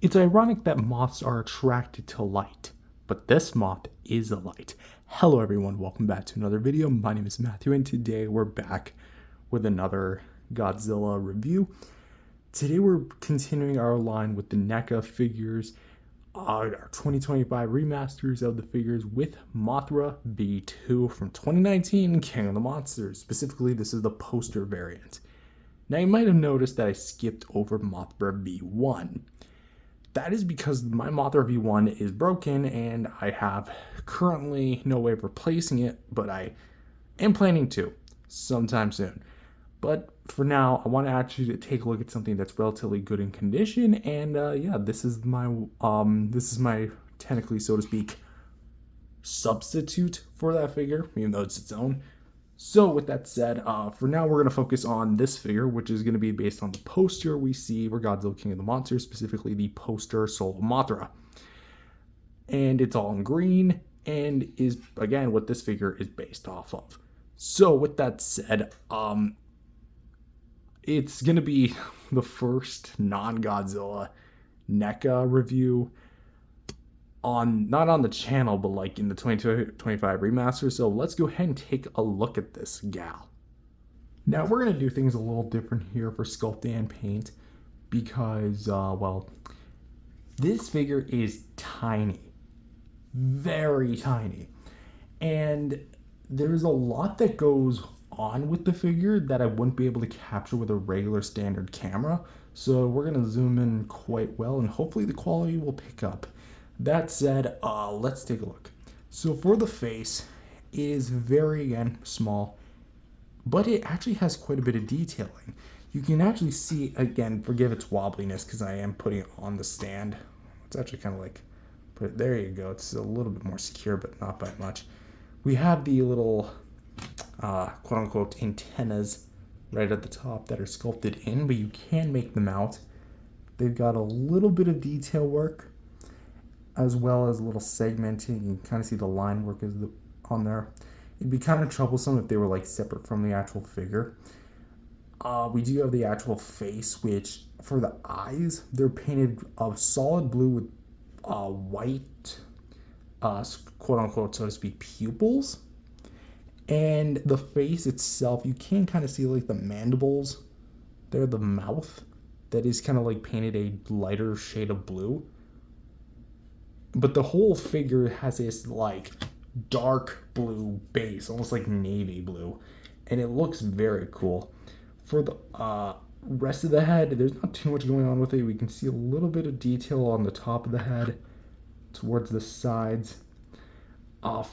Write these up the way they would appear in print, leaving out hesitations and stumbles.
It's ironic that moths are attracted to light, but this moth is a light. Hello everyone, welcome back to another video. My name is Matthew and today we're back with another Godzilla review. Today we're continuing our line with the NECA figures, our 2025 remasters of the figures with Mothra V2 from 2019, King of the Monsters. Specifically, this is the poster variant. Now you might have noticed that I skipped over Mothra V1. That is because my Mothra V1 is broken and I have currently no way of replacing it, but I am planning to sometime soon. But for now, I want to actually take a look at something that's relatively good in condition, and yeah, this is my technically, so to speak, substitute for that figure, even though it's its own. So with that said, for now we're going to focus on this figure, which is going to be based on the poster we see for Godzilla King of the Monsters, specifically the poster Soul of Mothra. And it's all in green, and is, again, what this figure is based off of. So with that said, it's going to be the first non-Godzilla NECA review not on the channel, but like in the 2025 remaster. So let's go ahead and take a look at this gal. Now we're going to do things a little different here for sculpt and paint because, well, this figure is tiny, very tiny. And there's a lot that goes on with the figure that I wouldn't be able to capture with a regular standard camera. So we're going to zoom in quite well and hopefully the quality will pick up. That said, let's take a look. So for the face, it is very, again, small, but it actually has quite a bit of detailing. You can actually see, again, forgive its wobbliness because I am putting it on the stand. It's actually kind of like, but there you go. It's a little bit more secure, but not by much. We have the little, quote-unquote, antennas right at the top that are sculpted in, but you can make them out. They've got a little bit of detail work, as well as a little segmenting. You can kind of see the line work on there. It'd be kind of troublesome if they were like separate from the actual figure. We do have the actual face, which for the eyes, they're painted of solid blue with white, quote unquote, so to speak, pupils. And the face itself, you can kind of see like the mandibles. They're the mouth that is kind of like painted a lighter shade of blue. But the whole figure has this like dark blue base, almost like navy blue, and it looks very cool. For the rest of the head, there's not too much going on with it. We can see a little bit of detail on the top of the head, towards the sides.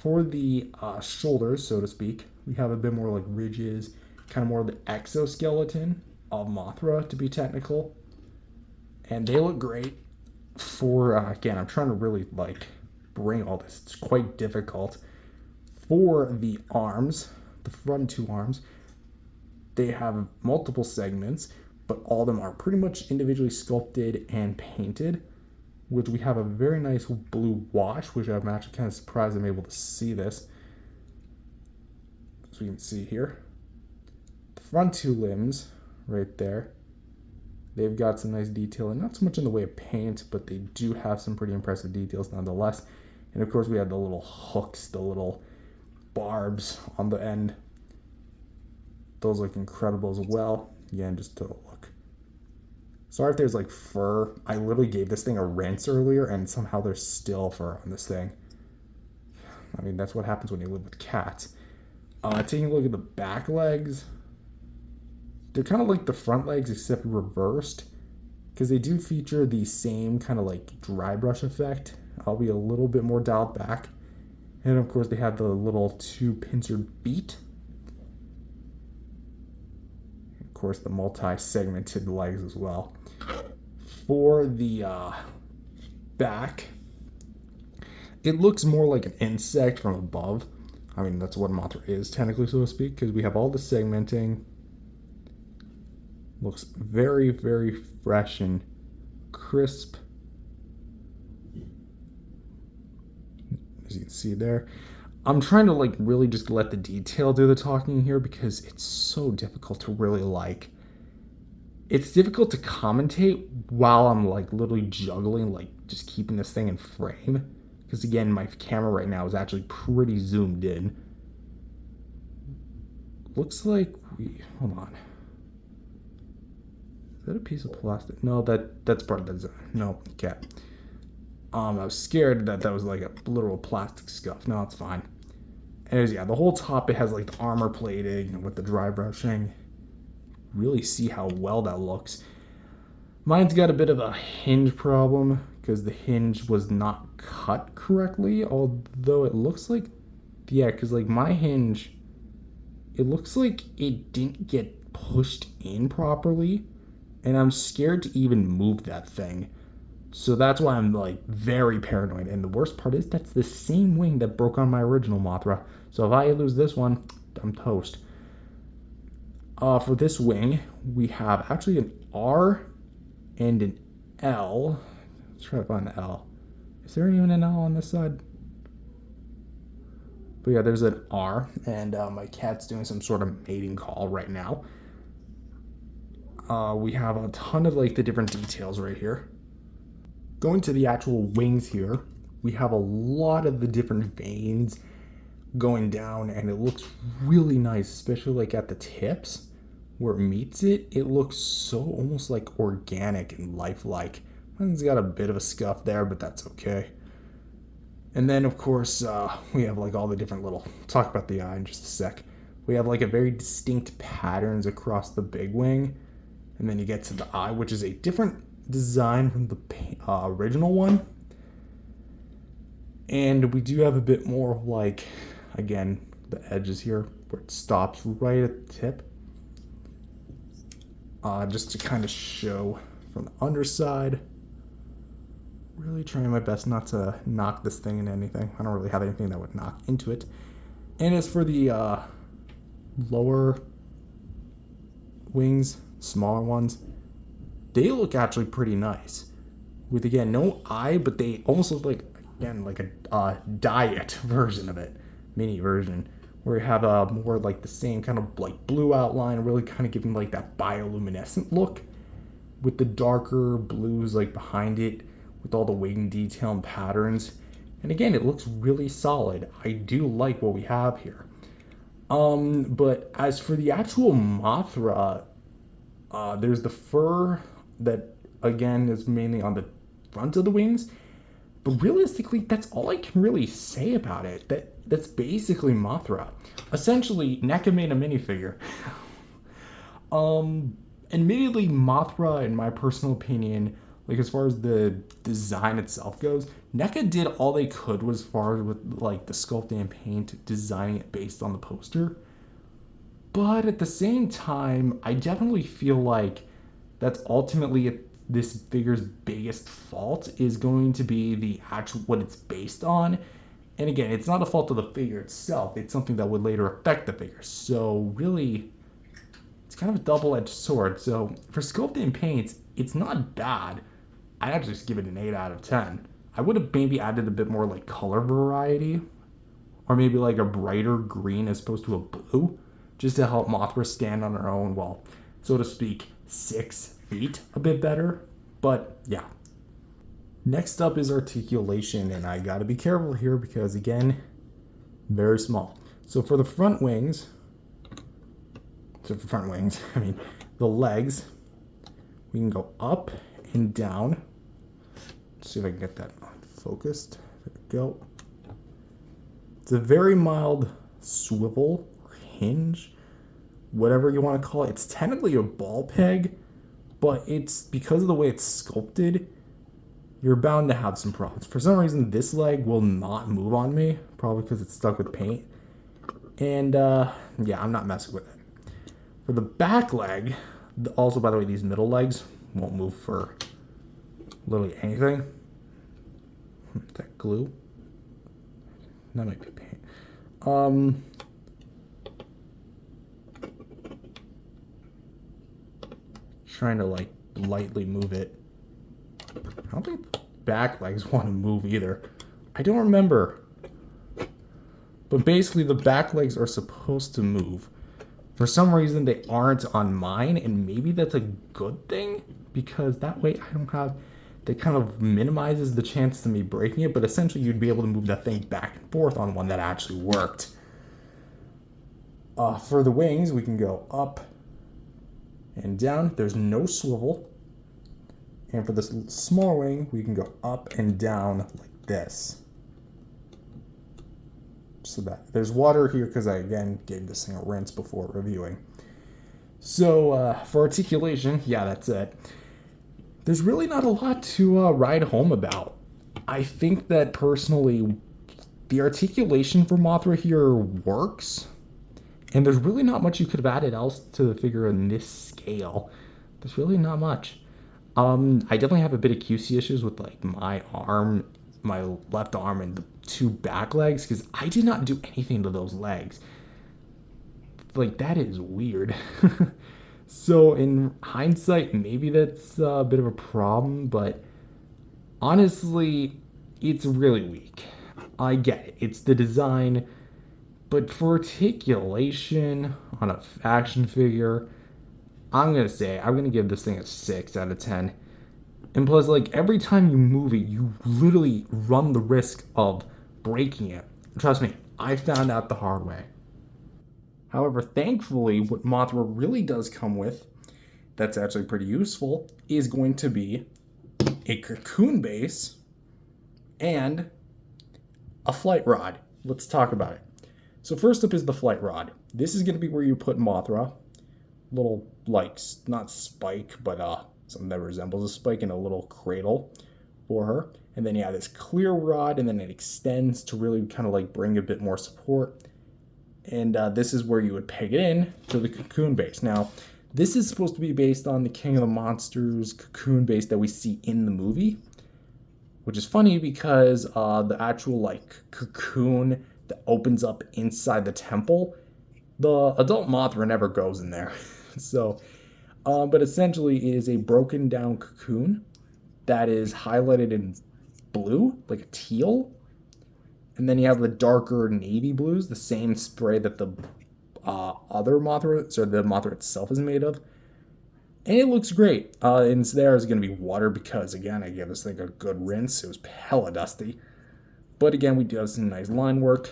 For the shoulders, so to speak, we have a bit more like ridges, kind of more of the exoskeleton of Mothra, to be technical, and they look great. For again, I'm trying to really like bring all this. It's quite difficult. For the arms, the front two arms, they have multiple segments, but all of them are pretty much individually sculpted and painted, which we have a very nice blue wash, which I'm actually kind of surprised I'm able to see this. So you can see here, the front two limbs right there, they've got some nice detail, and not so much in the way of paint, but they do have some pretty impressive details nonetheless. And of course we have the little hooks, the little barbs on the end. Those look incredible as well. Again, just to look. Sorry if there's like fur. I literally gave this thing a rinse earlier and somehow there's still fur on this thing. I mean, that's what happens when you live with cats. Taking a look at the back legs, they're kind of like the front legs except reversed, because they do feature the same kind of like dry brush effect. I'll be a little bit more dialed back. And of course they have the little two pincered feet. Of course the multi-segmented legs as well. For the back, it looks more like an insect from above. I mean, that's what Mothra is technically, so to speak, because we have all the segmenting. Looks very, very fresh and crisp. As you can see there. I'm trying to like really just let the detail do the talking here because it's so difficult to really like It's difficult to commentate while I'm like literally juggling, like just keeping this thing in frame. Because again, my camera right now is actually pretty zoomed in. Looks like hold on. Is that a piece of plastic? No, that's part of the design. No, okay. I was scared that was like a literal plastic scuff. No, it's fine. Anyways, yeah, the whole top, it has like the armor plating with the dry brushing. Really see how well that looks. Mine's got a bit of a hinge problem because the hinge was not cut correctly, although it looks like, yeah, because like my hinge, it looks like it didn't get pushed in properly, and I'm scared to even move that thing. So that's why I'm like very paranoid. And the worst part is that's the same wing that broke on my original Mothra. So if I lose this one, I'm toast. For this wing, we have actually an R and an L. Let's try to find the L. Is there even an L on this side? But yeah, there's an R, and my cat's doing some sort of mating call right now. We have a ton of like the different details right here. Going to the actual wings here, we have a lot of the different veins going down, and it looks really nice, especially like at the tips where it meets it. It looks so almost like organic and lifelike. Mine's got a bit of a scuff there, but that's okay. And then of course we have like all the different little, talk about the eye in just a sec. We have like a very distinct patterns across the big wing, and then you get to the eye, which is a different design from the original one. And we do have a bit more like, again, the edges here where it stops right at the tip, just to kind of show from the underside. Really trying my best not to knock this thing into anything. I don't really have anything that would knock into it. And as for the lower wings, smaller ones, they look actually pretty nice. With, again, no eye, but they almost look like, again, like a diet version of it. Mini version. Where you have a more like the same kind of like blue outline, really kind of giving like that bioluminescent look. With the darker blues like behind it, with all the wing detail and patterns. And again, it looks really solid. I do like what we have here. But as for the actual Mothra, there's the fur that, again, is mainly on the front of the wings. But realistically, that's all I can really say about it. That's basically Mothra. Essentially, NECA made a minifigure. Admittedly, Mothra, in my personal opinion, like as far as the design itself goes, NECA did all they could as far as with like the sculpting and paint, designing it based on the poster. But at the same time, I definitely feel like that's ultimately this figure's biggest fault is going to be the actual what it's based on. And again, it's not a fault of the figure itself. It's something that would later affect the figure. So really, it's kind of a double-edged sword. So for sculpting and paints, it's not bad. I'd actually just give it an 8 out of 10. I would have maybe added a bit more like color variety, or maybe like a brighter green as opposed to a blue, just to help Mothra stand on her own, well, so to speak, 6 feet a bit better. But yeah. Next up is articulation, and I gotta be careful here because, again, very small. So for the front wings, I mean, the legs, we can go up and down. Let's see if I can get that focused. There we go. It's a very mild swivel or hinge, whatever you want to call it. It's technically a ball peg, but it's because of the way it's sculpted, you're bound to have some problems. For some reason, this leg will not move on me, probably because it's stuck with paint. And yeah, I'm not messing with it. For the back leg, also, by the way, these middle legs won't move for literally anything. That glue? That might be paint. Trying to like lightly move it. I don't think the back legs want to move either. I don't remember. But basically the back legs are supposed to move. For some reason, they aren't on mine, and maybe that's a good thing, because that way I don't have, that kind of minimizes the chance of me breaking it, but essentially you'd be able to move that thing back and forth on one that actually worked. For the wings, we can go up and down. There's no swivel. And for this small wing, we can go up and down like this. So that there's water here because I again gave this thing a rinse before reviewing. So for articulation, yeah, that's it. There's really not a lot to ride home about. I think that personally, the articulation for Mothra here works, and there's really not much you could have added else to the figure in this scale. There's really not much. I definitely have a bit of QC issues with like my arm, my left arm, and the two back legs, because I did not do anything to those legs. Like, that is weird. So in hindsight, maybe that's a bit of a problem, but honestly, it's really weak. I get it. It's the design, but for articulation on a action figure, I'm going to give this thing a 6 out of 10. And plus, like, every time you move it, you literally run the risk of breaking it. Trust me, I found out the hard way. However, thankfully, what Mothra really does come with, that's actually pretty useful, is going to be a cocoon base and a flight rod. Let's talk about it. So first up is the flight rod. This is going to be where you put Mothra. Little, like, not spike, but something that resembles a spike in a little cradle for her. And then you have this clear rod, and then it extends to really kind of like bring a bit more support. And this is where you would peg it in to the cocoon base. Now, this is supposed to be based on the King of the Monsters cocoon base that we see in the movie, which is funny because the actual like cocoon that opens up inside the temple, the adult Mothra never goes in there. So, but essentially it is a broken down cocoon that is highlighted in blue, like a teal. And then you have the darker navy blues, the same spray that the other Mothra, so the Mothra itself is made of. And it looks great. And there is going to be water because, again, I gave this thing a good rinse. It was hella dusty. But again, we do have some nice line work.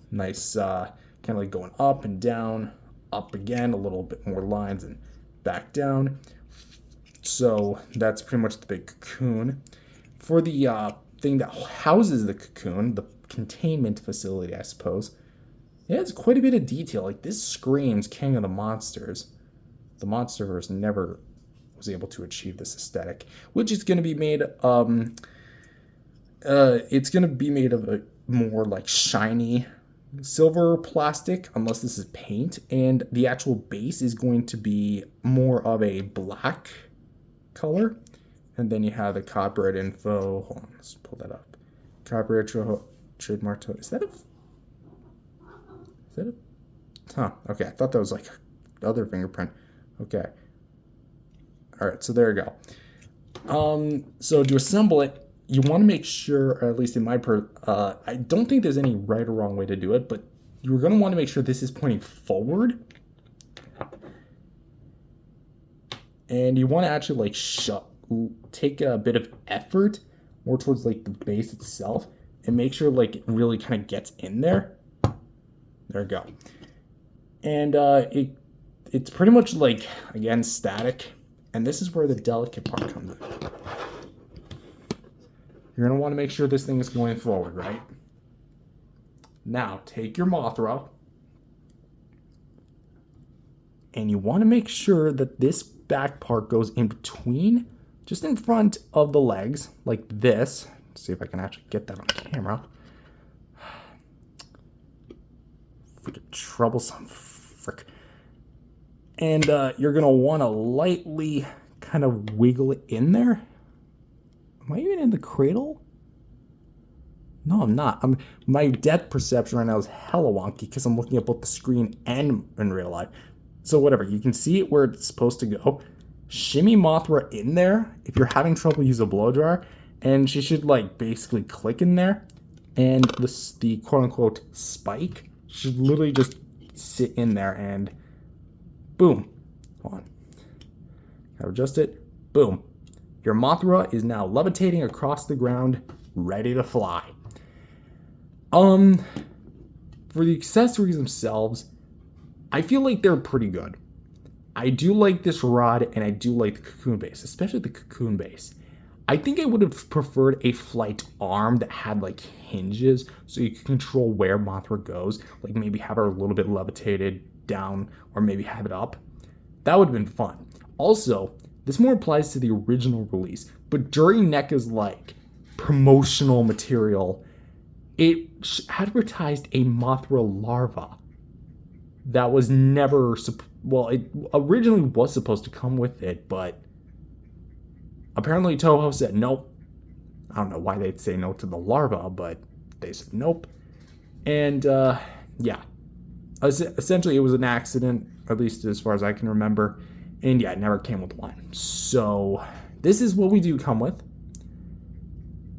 Nice, kind of like going up and down, up again, a little bit more lines and back down. So that's pretty much the big cocoon. For the thing that houses the cocoon, the containment facility, I suppose, it has quite a bit of detail. Like, this screams King of the Monsters. The Monsterverse never was able to achieve this aesthetic, which is going to be made it's going to be made of a more like shiny silver plastic, unless this is paint, and the actual base is going to be more of a black color. And then you have the copyright info. Hold on, let's pull that up. Copyright trademark. Is that a? Huh. Okay, I thought that was like the other fingerprint. Okay. All right, so there you go. So to assemble it, you want to make sure, or at least in my I don't think there's any right or wrong way to do it, but you're going to want to make sure this is pointing forward. And you want to actually like take a bit of effort more towards like the base itself and make sure like it really kind of gets in there. There we go. And it's pretty much like, again, static. And this is where the delicate part comes in. You're going to want to make sure this thing is going forward, right? Now, take your Mothra. And you want to make sure that this back part goes in between, just in front of the legs, like this. Let's see if I can actually get that on camera. Freaking troublesome frick. And you're going to want to lightly kind of wiggle it in there. Am I even in the cradle? No, I'm not. My depth perception right now is hella wonky because I'm looking at both the screen and in real life. So whatever, you can see it where it's supposed to go. Shimmy Mothra in there. If you're having trouble, use a blow dryer. And she should like basically click in there. And the quote unquote spike should literally just sit in there and Boom. Hold on. Gotta adjust it. Boom. Your Mothra is now levitating across the ground, ready to fly. For the accessories themselves, I feel like they're pretty good. I do like this rod, and I do like the cocoon base, especially the cocoon base. I think I would have preferred a flight arm that had like hinges so you could control where Mothra goes, like maybe have her a little bit levitated down or maybe have it up. That would have been fun. Also, this more applies to the original release, but during NECA's like promotional material, it advertised a Mothra larva that was never, well, it originally was supposed to come with it, but apparently Toho said nope. I don't know why they'd say no to the larva, but they said nope. And yeah, essentially it was an accident, at least as far as I can remember. And yeah, it never came with one. So this is what we do come with.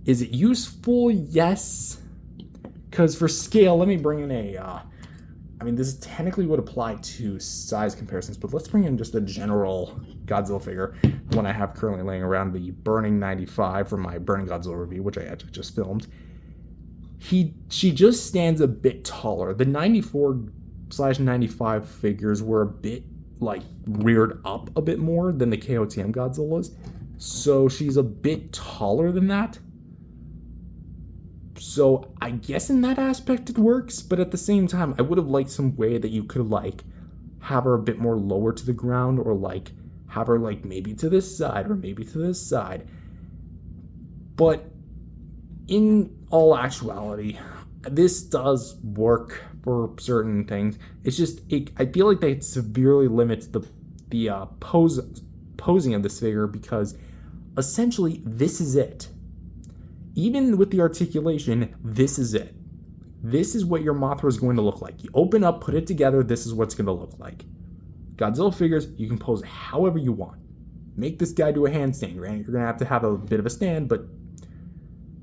Is it useful? Yes. Because for scale, let me bring in I mean, this technically would apply to size comparisons, but let's bring in just a general Godzilla figure. The one I have currently laying around, the Burning 95 from my Burning Godzilla review, which I actually just filmed. She just stands a bit taller. The 94/95 figures were a bit like reared up a bit more than the KOTM Godzillas. So she's a bit taller than that. So I guess in that aspect it works, but at the same time, I would have liked some way that you could like have her a bit more lower to the ground, or like have her like maybe to this side or maybe to this side. But in all actuality, this does work for certain things. It's just, I feel like that severely limits the posing of this figure, because essentially this is it. Even with the articulation, this is it. This is what your Mothra is going to look like. You open up, put it together, this is what's going to look like. Godzilla figures, you can pose however you want. Make this guy do a handstand, right? You're going to have a bit of a stand, but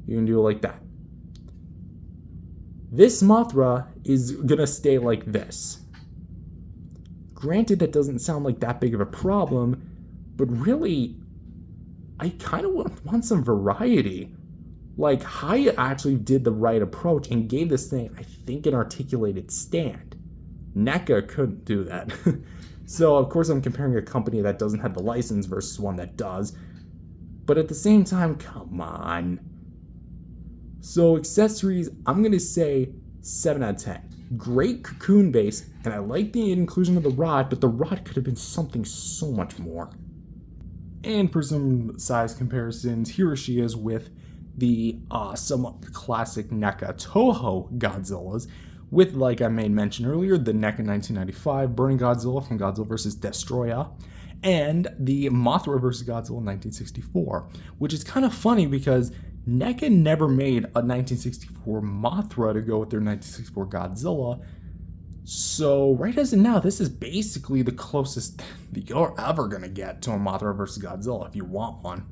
you can do it like that. This Mothra is going to stay like this. Granted, that doesn't sound like that big of a problem, but really, I kind of want some variety. Like, Hyatt actually did the right approach and gave this thing, I think, an articulated stand. NECA couldn't do that. So, of course, I'm comparing a company that doesn't have the license versus one that does. But at the same time, come on. So, accessories, I'm going to say 7 out of 10. Great cocoon base, and I like the inclusion of the rod, but the rod could have been something so much more. And for some size comparisons, here she is with the somewhat classic NECA Toho Godzillas, with, like I made mention earlier, the NECA 1995 Burning Godzilla from Godzilla vs. Destroya, and the Mothra vs. Godzilla 1964, which is kind of funny because NECA never made a 1964 Mothra to go with their 1964 Godzilla. So right as of now, this is basically the closest that you're ever going to get to a Mothra vs. Godzilla if you want one.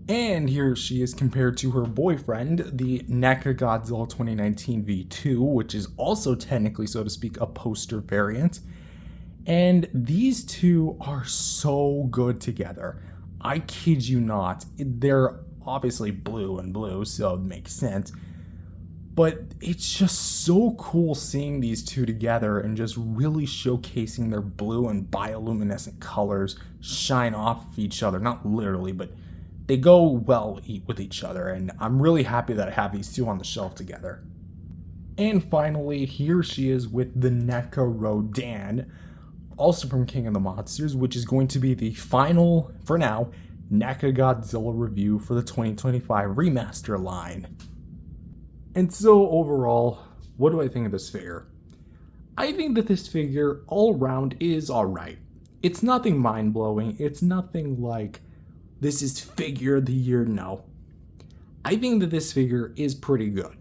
And here she is compared to her boyfriend, the NECA Godzilla 2019 V2, which is also technically, so to speak, a poster variant. And these two are so good together. I kid you not. They're obviously blue and blue, so it makes sense. But it's just so cool seeing these two together and just really showcasing their blue and bioluminescent colors shine off of each other. Not literally, but they go well with each other, and I'm really happy that I have these two on the shelf together. And finally, here she is with the NECA Rodan, also from King of the Monsters, which is going to be the final, for now, NECA Godzilla review for the 2025 remaster line. And so overall, what do I think of this figure? I think that this figure all around is alright. It's nothing mind-blowing, it's nothing like this is figure of the year, no. I think that this figure is pretty good.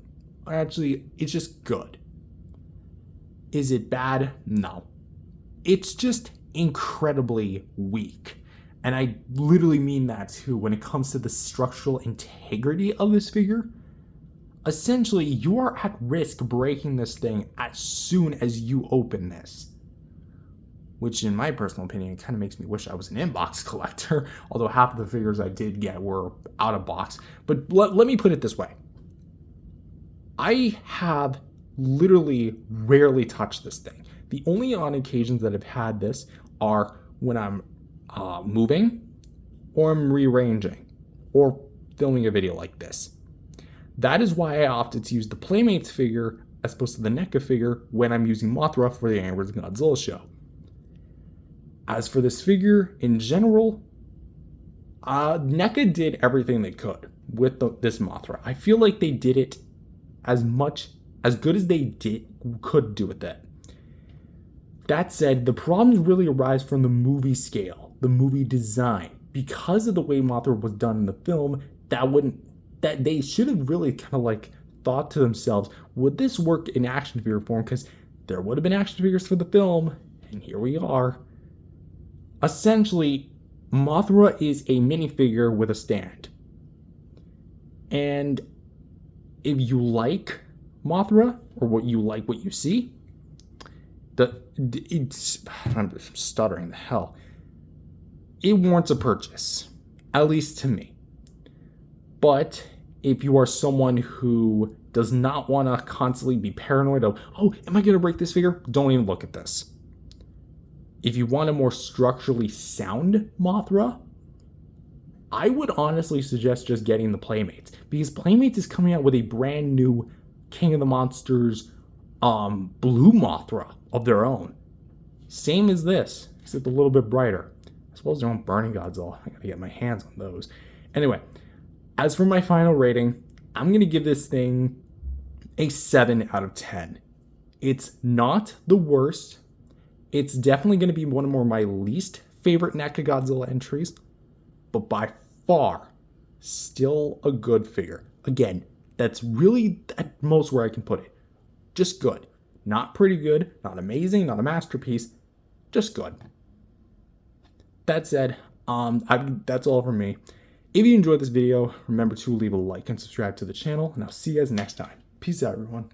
Actually, it's just good. Is it bad? No. It's just incredibly weak. And I literally mean that too when it comes to the structural integrity of this figure. Essentially, you are at risk breaking this thing as soon as you open this. which in my personal opinion kind of makes me wish I was an inbox collector, although half of the figures I did get were out of box. But let me put it this way. I have literally rarely touched this thing. The only on occasions that I've had this are when I'm moving, or I'm rearranging, or filming a video like this. That is why I opted to use the Playmates figure as opposed to the NECA figure when I'm using Mothra for the NECA Godzilla show. As for this figure in general, NECA did everything they could with this Mothra. I feel like they did it as good as they could do with it. That said, the problems really arise from the movie scale, the movie design. Because of the way Mothra was done in the film, that they should have really kind of like thought to themselves, would this work in action figure form? Because there would have been action figures for the film, and here we are. Essentially, Mothra is a minifigure with a stand. And if you like Mothra, or what you see, I'm stuttering the hell. It warrants a purchase, at least to me. But if you are someone who does not want to constantly be paranoid of, oh, am I going to break this figure? Don't even look at this. If you want a more structurally sound Mothra, I would honestly suggest just getting the Playmates, because Playmates is coming out with a brand new King of the Monsters blue Mothra of their own. Same as this, except a little bit brighter. I suppose they're on Burning Godzilla. I gotta get my hands on those. Anyway, as for my final rating, I'm gonna give this thing a 7 out of 10. It's not the worst. It's definitely gonna be one of my least favorite NECA Godzilla entries, but by far, still a good figure. Again, that's really at most where I can put it. Just good. Not pretty good, not amazing, not a masterpiece, just good. That said, that's all from me. If you enjoyed this video, remember to leave a like and subscribe to the channel, and I'll see you guys next time. Peace out, everyone.